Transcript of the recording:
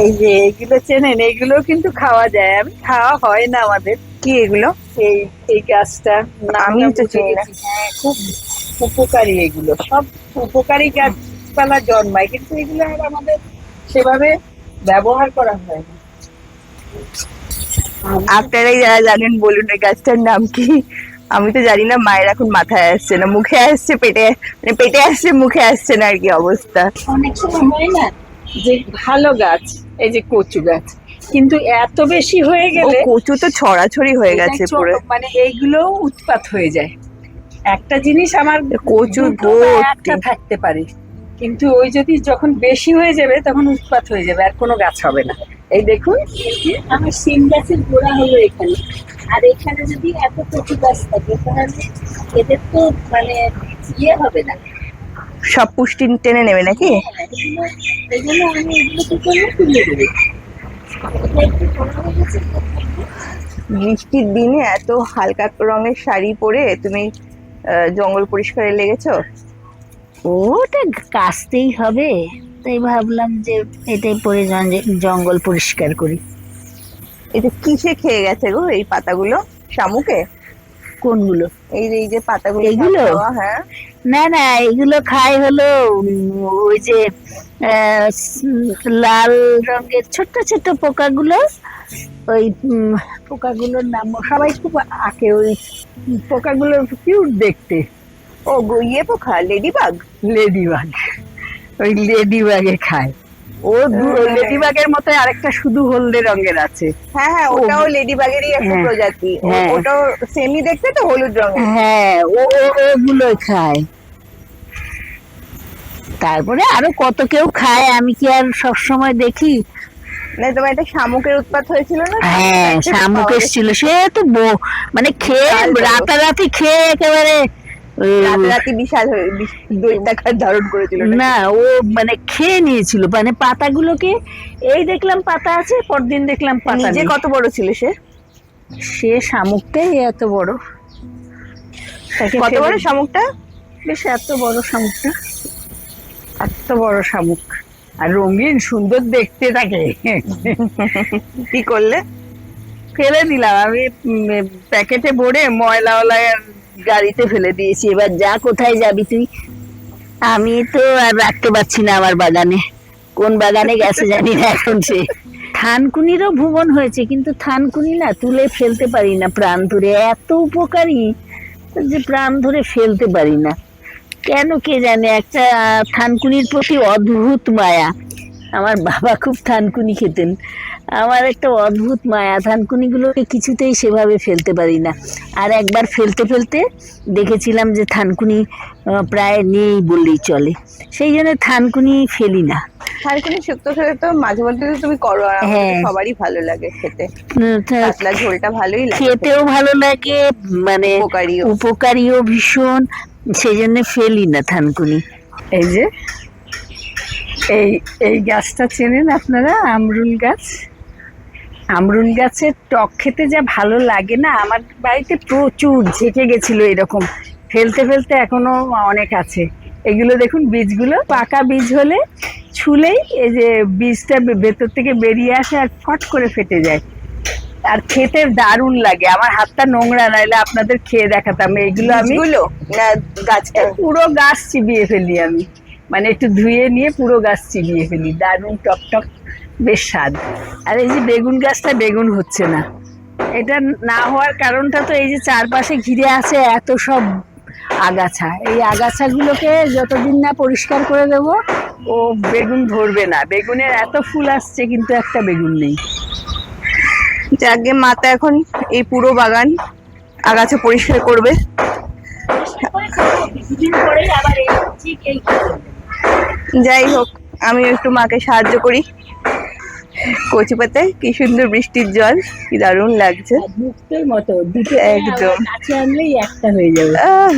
এই যে এগুলো চেনেন, এগুলো কিন্তু খাওয়া যায়, আমি খাওয়া হয় না আমাদের। কি এগুলো? এই এই গাছটা আমি নামটা তো ভুলে চিনি না। গেছি। হ্যাঁ, খুব উপকারী, এগুলো সব উপকারী গাছপালা জন্মায়, কিন্তু এগুলো আর আমাদের সেভাবে ব্যবহার করা হয় না। আপনারাই যারা জানেন বলুন এই গাছটার নাম কি। আমি তো জানি না, মায়ের এখন মাথায় আসছে না, মুখে আসছে, পেটে মানে পেটে আসছে, মুখে আসছে না আর কি অবস্থা। অনেক সময় হয় না যে ভালো গাছ, এই যে কচু গাছ, কিন্তু এত বেশি হয়ে ও গেলে কচু তো ছড়াছড়ি হয়ে এটা গেছে পুরো। মানে এইগুলো উৎপাত হয়ে যায়। একটা জিনিস আমার কচুর দুটো বা ভর্তি। একটা থাকতে পারে, কিন্তু ওই যদি যখন বেশি হয়ে যাবে তখন উৎপাত হয়ে যাবে, আর কোনো গাছ হবে না। এই দেখুন, এই যে আমার সিম গাছের গোড়া হলো এখানে, আর এখানে যদি এত কচু গাছ থাকে তাহলে এদের তো মানে ইয়ে হবে না। সব পুষ্টি টেনে নেবে নাকি? হ্যাঁ, এগুলো, এই জন্য আমি এগুলো কি করবো, তুলে দেবো। এটা একটু বড় হয়ে গেছে তো থাকবে। বৃষ্টির দিনে এত হালকা রঙের শাড়ি পরে তুমি জঙ্গল পরিষ্কারে লেগেছো? ওটা কাচতেই হবে, তাই ভাবলাম যে এটাই পরে জঙ্গল পরিষ্কার করি। এটা কিসে খেয়ে গেছে গো এই পাতাগুলো? শামুকে? কোনগুলো? এই যে পাতাগুলো এইগুলো? খাওয়া, হ্যাঁ। না না, এগুলো খাই হলো ওই যে লাল রঙের ছোট্ট ছোট্ট পোকাগুলো। ওই পোকাগুলোর নাম সবাই খুব আঁকে, ওই পোকাগুলো কিউট দেখতে। ও ইয়ে পোকা, লেডিবাগ। লেডিবাগ, ওই লেডিবাগে খায়। ও লেডিবাগের মতো আরেকটা শুধু হলদে রঙের আছে। হ্যাঁ হ্যাঁ, ও, ওটাও লেডিবাগেরই একটা হ্যাঁ প্রজাতি। হ্যাঁ ওটাও সেমি দেখতে তো, হলুদ রঙের। হ্যাঁ, ওগুলো খায়। তারপরে আরো কত কেউ খায়, আমি কি আর সব সময় দেখি। না, তোমার একটা শামুকের উৎপাত হয়েছিল না? হ্যাঁ, শামুক এসেছিল, সে তো মানে খেয়ে বিশাল বড়। রাতারাতি খেয়ে একেবারে রাতারাতি বিশাল হয়ে দৈত্যাকার ধারণ করেছিল নাকি? না, ও মানে খেয়ে নিয়েছিল, মানে পাতাগুলোকে। এই দেখলাম পাতা আছে, পরদিন দেখলাম পাতা নিজে নেই। কত বড় ছিল সে? সে শামুকটাই এত বড়, তাকে কত বড় শামুকটা? বেশ এত বড় শামুকটা, এত বড় শামুক, আর রঙিন সুন্দর দেখতে তাকে। কি করলে? ফেলে দিলাম আমি, প্যাকেটে ভরে ময়লাওয়ালা গাড়িতে ফেলে দিয়েছি। এবার যা, কোথায় যাবি তুই? আমি তো আর রাখতে পারছি না আমার বাগানে, কোন বাগানে গেছে জানি না এখন সে। থানকুনিরও ভুবন হয়েছে, কিন্তু থানকুনি না তুলে ফেলতে পারি না প্রাণ ধরে, এত উপকারী যে প্রাণ ধরে ফেলতে পারি না, কেন কে জানে। একটা থানকুনির প্রতি অদ্ভুত মায়া। আমার বাবা খুব থানকুনি খেতেন, আমার একটা অদ্ভুত মায়া, থানকুনি গুলোকে কিছুতেই সেভাবে ফেলতে পারি না। আর একবার ফেলতে ফেলতে দেখেছিলাম যে থানকুনি প্রায় নেই বললেই চলে, সেই জন্য থানকুনি ফেলি না। থানকুনি শুক্তো খেতে তো মাঝে মধ্যে তো তুমি করো, আর আমাদের তো হ্যাঁ, সবারই ভালো লাগে খেতে। তা পাতলা ঝোলটা ভালোই লাগে খেতেও ভালো লাগে, মানে উপকারীও। উপকারীও ভীষণ, সেই জন্য ফেলি না থানকুনি। এই যে এই এই গাছটা চেনেন আপনারা, আমরুল গাছ? আমরুল গাছের টক খেতে যা ভালো লাগে না, আমার বাড়িতে প্রচুর ঝেঁকে গেছিল এরকম, ফেলতে ফেলতে এখনো অনেক আছে। এগুলো দেখুন, বীজগুলো পাকা বীজ হলে ছুলেই এই যে বীজটা ভেতর থেকে বেরিয়ে আসে আর ফট করে ফেটে যায়, আর খেতে দারুণ লাগে। আমার হাতটা নোংরা, নাইলে আপনাদের খেয়ে দেখাতাম। এইগুলো আমি বীজগুলো না গাছটা? পুরো গাছ চিবিয়ে ফেলি আমি, মানে একটু ধুয়ে নিয়ে পুরো গাছ চিবিয়ে ফেলি, দারুণ টক টক, বেশ স্বাদ। আর এই যে বেগুন গাছটা বেগুন হচ্ছে না, এটা না হওয়ার কারণটা তো এই যে চারপাশে ঘিরে আছে এত সব আগাছা, এই আগাছাগুলোকে যতদিন না পরিষ্কার করে দেবো ও বেগুন ধরবে না। বেগুনের এত ফুল আসছে কিন্তু একটা বেগুন নেই। যাকে মাতা এখন এই পুরো বাগান আগাছা পরিষ্কার করবে। কিছুদিন পরেই আবার এই ঠিক এই যাই হোক, আমি একটু মাকে সাহায্য করি। কচি পাতায় কি সুন্দর বৃষ্টির জল, কি দারুণ লাগছে। মুক্তের মতো দুটো একদম। কাছে আনলেই একটা হয়ে যাবে। আহ